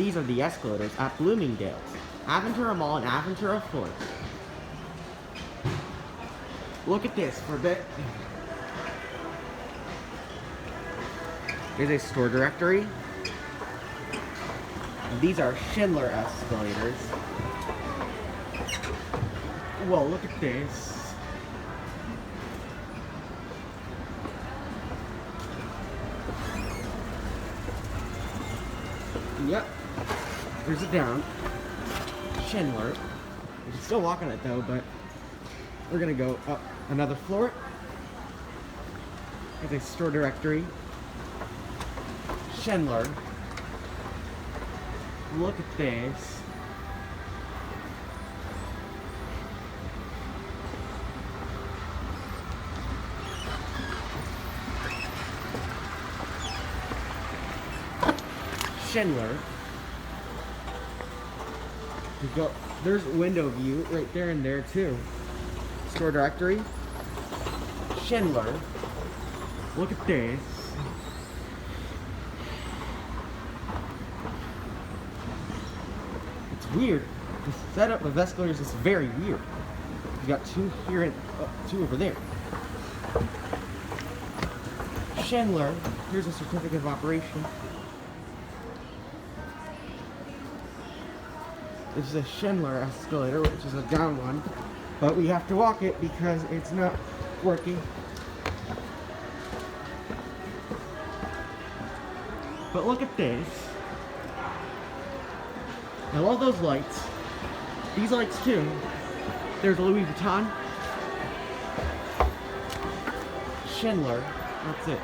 These are the escalators at Bloomingdale, Aventura Mall and Aventura, Florida. Look at this for a bit. Here's a store directory. These are Schindler escalators. Whoa, look at this. Yep. There's it down. Schindler. You can still walk on it though, but we're gonna go up another floor. There's a store directory. Schindler. Look at this. Schindler. There's window view right there and there too. Store directory. Schindler. Look at this. It's weird. The setup of escalators is very weird. You got two here and two over there. Schindler. Here's a certificate of operation. This is a Schindler escalator, which is a down one, but we have to walk it because it's not working. But look at this. I love those lights. These lights too. There's Louis Vuitton. Schindler. That's it.